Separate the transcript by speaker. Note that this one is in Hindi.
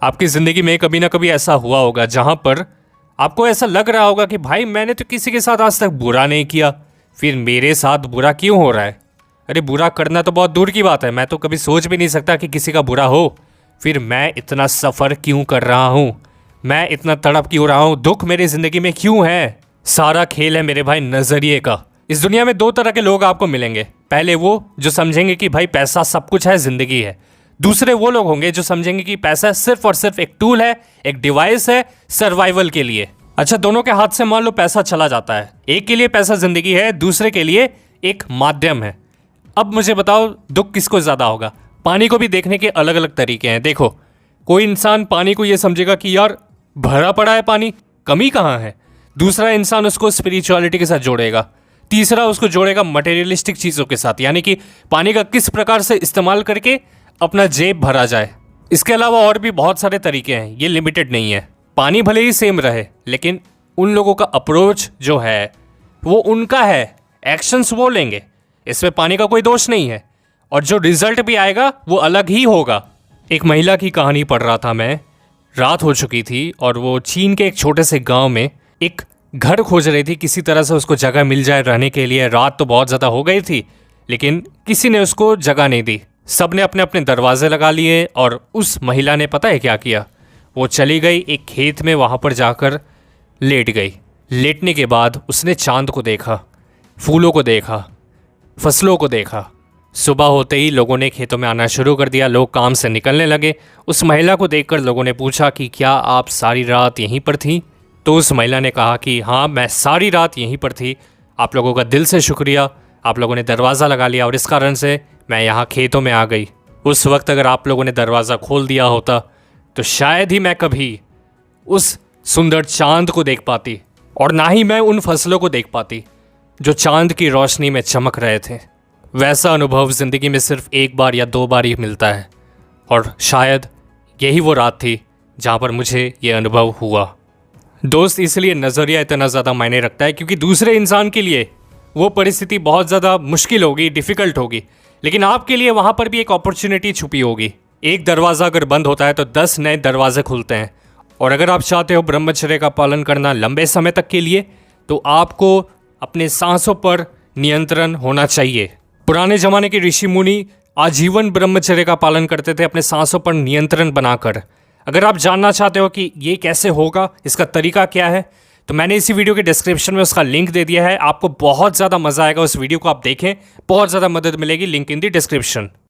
Speaker 1: आपकी ज़िंदगी में कभी ना कभी ऐसा हुआ होगा जहाँ पर आपको ऐसा लग रहा होगा कि भाई मैंने तो किसी के साथ आज तक बुरा नहीं किया, फिर मेरे साथ बुरा क्यों हो रहा है। अरे बुरा करना तो बहुत दूर की बात है, मैं तो कभी सोच भी नहीं सकता कि किसी का बुरा हो। फिर मैं इतना सफ़र क्यों कर रहा हूँ, मैं इतना तड़प क्यों रहा हूँ, दुख मेरी ज़िंदगी में क्यों है। सारा खेल है मेरे भाई नज़रिए का। इस दुनिया में दो तरह के लोग आपको मिलेंगे। पहले वो जो समझेंगे कि भाई पैसा सब कुछ है, ज़िंदगी है। दूसरे वो लोग होंगे जो समझेंगे कि पैसा सिर्फ और सिर्फ एक टूल है, एक डिवाइस है सर्वाइवल के लिए। अच्छा, दोनों के हाथ से मान लो पैसा चला जाता है, एक के लिए पैसा जिंदगी है, दूसरे के लिए एक माध्यम है। अब मुझे बताओ दुख किसको ज़्यादा होगा। पानी को भी देखने के अलग अलग तरीके हैं। देखो, कोई इंसान पानी को ये समझेगा कि यार भरा पड़ा है पानी, कमी कहाँ है। दूसरा इंसान उसको स्पिरिचुअलिटी के साथ जोड़ेगा। तीसरा उसको जोड़ेगा मटेरियलिस्टिक चीज़ों के साथ, यानी कि पानी का किस प्रकार से इस्तेमाल करके अपना जेब भरा जाए। इसके अलावा और भी बहुत सारे तरीके हैं, ये लिमिटेड नहीं है। पानी भले ही सेम रहे, लेकिन उन लोगों का अप्रोच जो है वो उनका है, एक्शंस वो लेंगे, इसमें पानी का कोई दोष नहीं है। और जो रिजल्ट भी आएगा वो अलग ही होगा। एक महिला की कहानी पढ़ रहा था मैं, रात हो चुकी थी और वो चीन के एक छोटे से गांव में एक घर खोज रही थी, किसी तरह से उसको जगह मिल जाए रहने के लिए। रात तो बहुत ज़्यादा हो गई थी, लेकिन किसी ने उसको जगह नहीं दी। सब ने अपने अपने दरवाजे लगा लिए और उस महिला ने पता है क्या किया, वो चली गई एक खेत में, वहाँ पर जाकर लेट गई। लेटने के बाद उसने चांद को देखा, फूलों को देखा, फसलों को देखा। सुबह होते ही लोगों ने खेतों में आना शुरू कर दिया, लोग काम से निकलने लगे। उस महिला को देखकर लोगों ने पूछा कि क्या आप सारी रात यहीं पर थी। तो उस महिला ने कहा कि हाँ, मैं सारी रात यहीं पर थी, आप लोगों का दिल से शुक्रिया, आप लोगों ने दरवाज़ा लगा लिया और इस कारण से मैं यहाँ खेतों में आ गई। उस वक्त अगर आप लोगों ने दरवाज़ा खोल दिया होता तो शायद ही मैं कभी उस सुंदर चांद को देख पाती, और ना ही मैं उन फसलों को देख पाती जो चांद की रोशनी में चमक रहे थे। वैसा अनुभव ज़िंदगी में सिर्फ एक बार या दो बार ही मिलता है, और शायद यही वो रात थी जहाँ पर मुझे ये अनुभव हुआ। दोस्त, इसलिए नज़रिया इतना ज़्यादा मायने रखता है क्योंकि दूसरे इंसान के लिए वो परिस्थिति बहुत ज़्यादा मुश्किल होगी, डिफ़िकल्ट होगी, लेकिन आपके लिए वहाँ पर भी एक अपॉर्चुनिटी छुपी होगी। एक दरवाज़ा अगर बंद होता है तो 10 नए दरवाजे खुलते हैं। और अगर आप चाहते हो ब्रह्मचर्य का पालन करना लंबे समय तक के लिए, तो आपको अपने सांसों पर नियंत्रण होना चाहिए। पुराने ज़माने के ऋषि मुनि आजीवन ब्रह्मचर्य का पालन करते थे, अपने सांसों पर नियंत्रण बनाकर। अगर आप जानना चाहते हो कि ये कैसे होगा, इसका तरीका क्या है, तो मैंने इसी वीडियो के डिस्क्रिप्शन में उसका लिंक दे दिया है। आपको बहुत ज़्यादा मज़ा आएगा, उस वीडियो को आप देखें, बहुत ज़्यादा मदद मिलेगी। Link in the description.